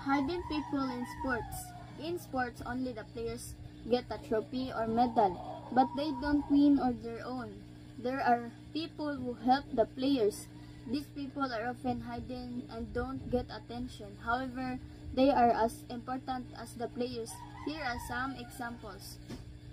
Hidden people in sports. In sports, only the players get a trophy or medal, but they don't win on their own. There are people who help the players. These people are often hidden and don't get attention. However, they are as important as the players. Here are some examples.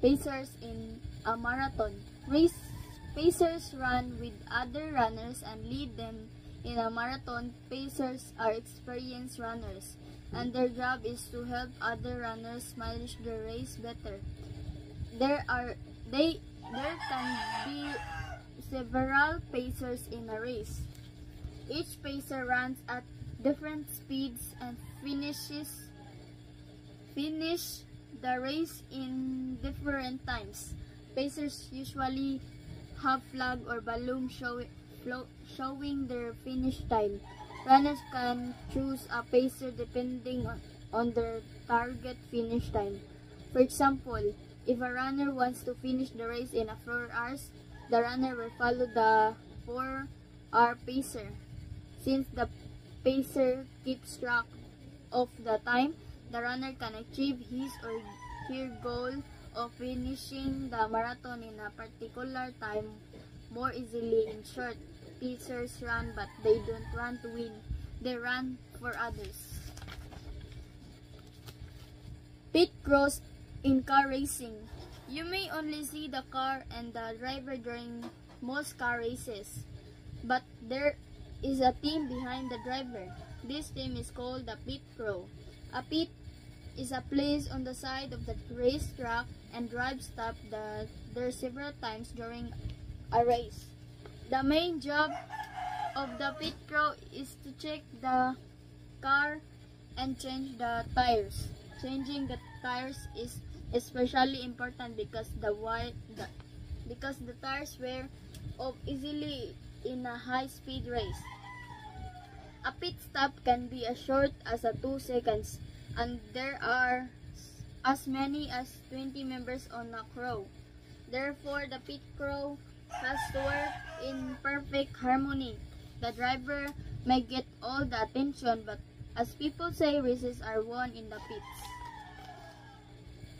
Pacers in a marathon race. Pacers run with other runners and lead them. In a marathon, pacers are experienced runners, and their job is to help other runners manage the race better. There can be several pacers in a race. Each pacer runs at different speeds and finish the race in different times. Pacers usually have flag or balloon showing their finish time. Runners can choose a pacer depending on their target finish time. For example, if a runner wants to finish the race in 4 hours, the runner will follow the 4-hour pacer. Since the pacer keeps track of the time, the runner can achieve his or her goal of finishing the marathon in a particular time more easily. In short, pacers run, but they don't run to win. They run for others. Pit crews in car racing. You may only see the car and the driver during most car races, but there is a team behind the driver. This team is called the pit crew. A pit is a place on the side of the racetrack, and drivers stop there several times during a race. The main job of the pit crew is to check the car and change the tires. Changing the tires is especially important because the tires wear off easily in a high-speed race. A pit stop can be as short as 2 seconds, and there are as many as 20 members on a crew. Therefore, the pit crew has to work in perfect harmony. The driver may get all the attention, but as people say, races are won in the pits.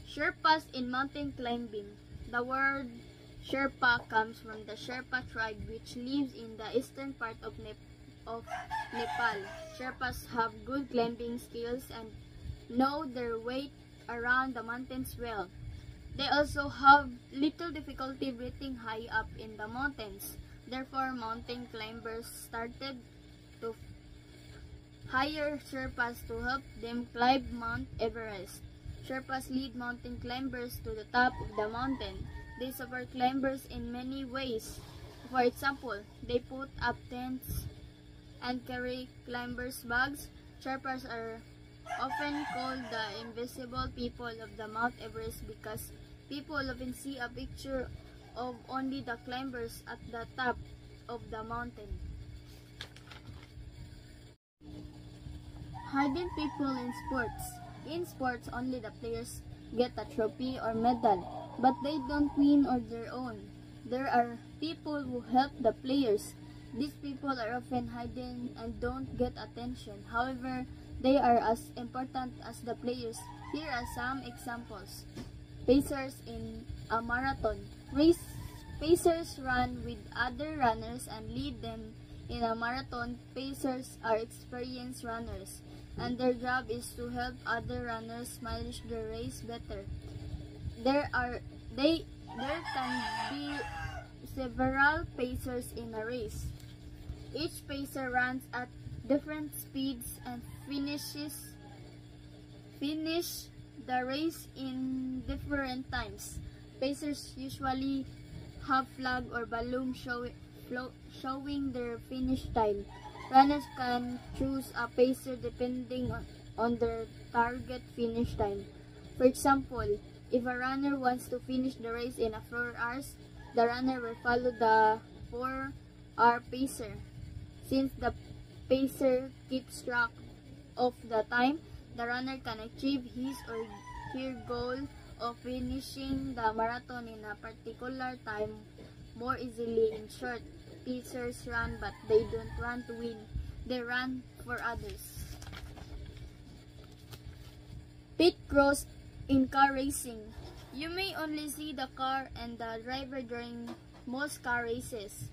Sherpas in mountain climbing. The word Sherpa comes from the Sherpa tribe, which lives in the eastern part of Nepal. Sherpas have good climbing skills and know their way around the mountains well. They also have little difficulty breathing high up in the mountains. Therefore, mountain climbers started to hire Sherpas to help them climb Mount Everest. Sherpas lead mountain climbers to the top of the mountain. They support climbers in many ways. For example, they put up tents and carry climbers' bags. Sherpas are often called the invisible people of the Mount Everest because people often see a picture of only the climbers at the top of the mountain. Hidden people in sports. In sports, only the players get a trophy or medal, but they don't win on their own. There are people who help the players. These people are often hidden and don't get attention. However, they are as important as the players. Here are some examples. Pacers in a marathon race. Pacers run with other runners and lead them. In a marathon, pacers are experienced runners, and their job is to help other runners manage the race better. There can be several pacers in a race. Each pacer runs at different speeds and finish the race in different times. Pacers usually have flag or balloon showing their finish time. Runners can choose a pacer depending on their target finish time. For example, if a runner wants to finish the race in 4 hours, the runner will follow the 4-hour pacer. Since the pacer keeps track of the time, the runner can achieve his or her goal of finishing the marathon in a particular time more easily. In short, pacers run, but they don't run to win. They run for others. Pit cross in car racing. You may only see the car and the driver during most car races,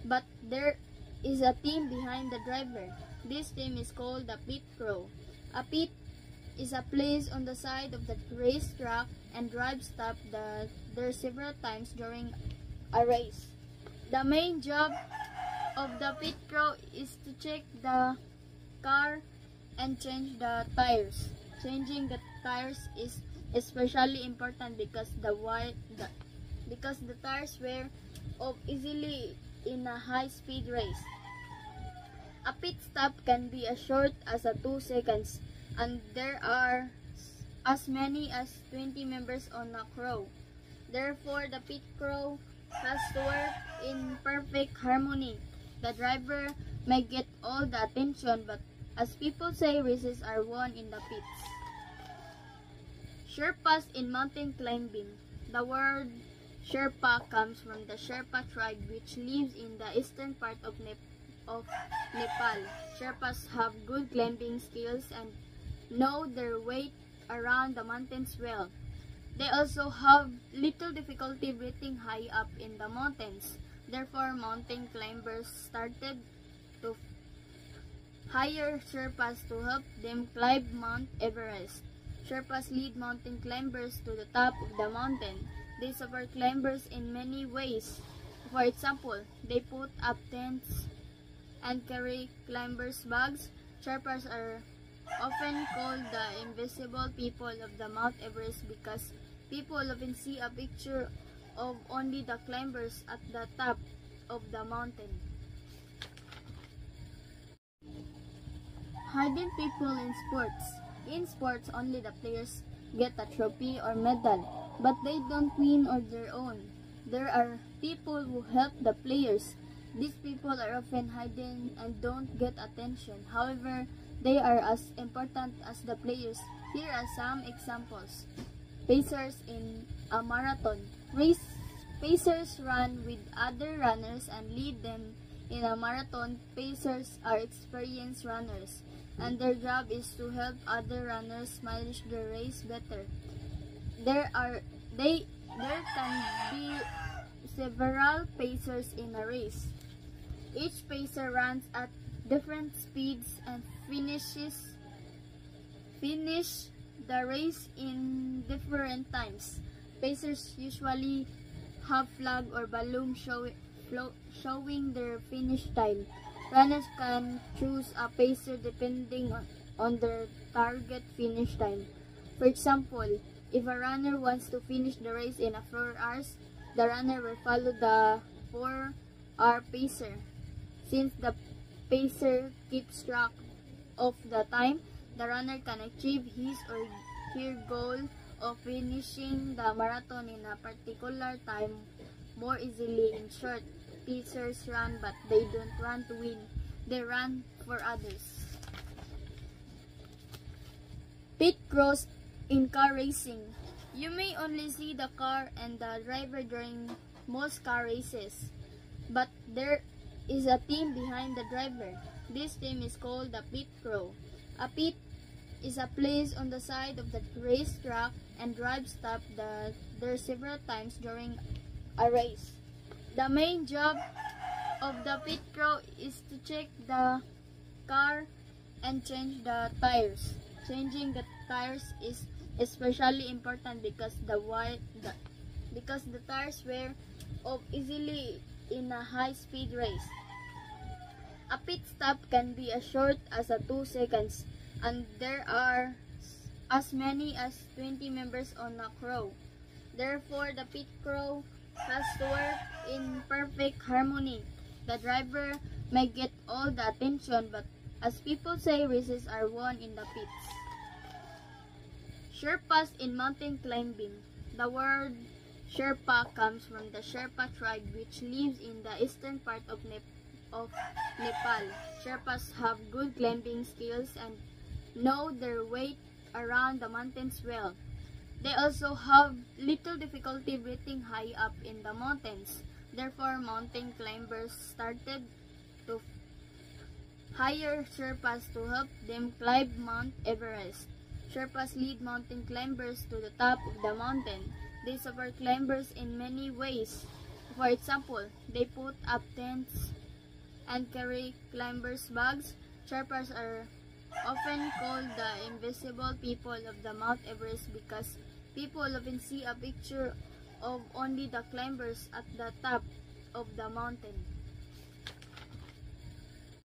but there is a team behind the driver. This team is called the pit crew. A pit is a place on the side of the racetrack and drivers stop there several times during a race. The main job of the pit crew is to check the car and change the tires. Changing the tires is especially important because the tires wear off easily in a high-speed race. A pit stop can be as short as 2 seconds, and there are as many as 20 members on a crew. Therefore, the pit crew has to work in perfect harmony. The driver may get all the attention, but as people say, races are won in the pits. Sherpas in mountain climbing. The word Sherpa comes from the Sherpa tribe which lives in the eastern part of Nepal. Sherpas have good climbing skills and know their way around the mountains well. They also have little difficulty breathing high up in the mountains. Therefore, mountain climbers started to hire Sherpas to help them climb Mount Everest. Sherpas lead mountain climbers to the top of the mountain. They support climbers in many ways. For example, they put up tents and carry climbers' bags. Sherpas are often called the invisible people of the Mount Everest because people often see a picture of only the climbers at the top of the mountain. Hidden people in sports. In sports, only the players get a trophy or medal, but they don't win on their own. There are people who help the players. These people are often hidden and don't get attention. However, they are as important as the players. Here are some examples. Pacers in a marathon race. Pacers run with other runners and lead them in a marathon. Pacers are experienced runners, and their job is to help other runners manage the race better. There can be several pacers in a race. Each pacer runs at different speeds and finish the race in different times. Pacers usually have flag or balloon showing their finish time. Runners can choose a pacer depending on their target finish time. For example, if a runner wants to finish the race in 4 hours, the runner will follow the 4-hour pacer. Since the pacer keeps track of the time, the runner can achieve his or her goal of finishing the marathon in a particular time more easily. In short, pacers run, but they don't run to win. They run for others. Pit cross in car racing. You may only see the car and the driver during most car races, but there is a team behind the driver. This team is called the pit crew. A pit is a place on the side of the racetrack and drivers stop there several times during a race. The main job of the pit crew is to check the car and change the tires. Changing the tires is especially important because the tires wear off easily in a high-speed race. A pit stop can be as short as 2 seconds, and there are as many as 20 members on a crew. Therefore, the pit crew has to work in perfect harmony. The driver may get all the attention, but as people say, races are won in the pits. Sherpas in mountain climbing. The word Sherpa comes from the Sherpa tribe which lives in the eastern part of Nepal. Sherpas have good climbing skills and know their way around the mountains well. They also have little difficulty breathing high up in the mountains. Therefore, mountain climbers started to hire Sherpas to help them climb Mount Everest. Sherpas lead mountain climbers to the top of the mountain. They support climbers in many ways. For example, they put up tents and carry climbers' bags. Sherpas are often called the invisible people of the Mount Everest because people often see a picture of only the climbers at the top of the mountain.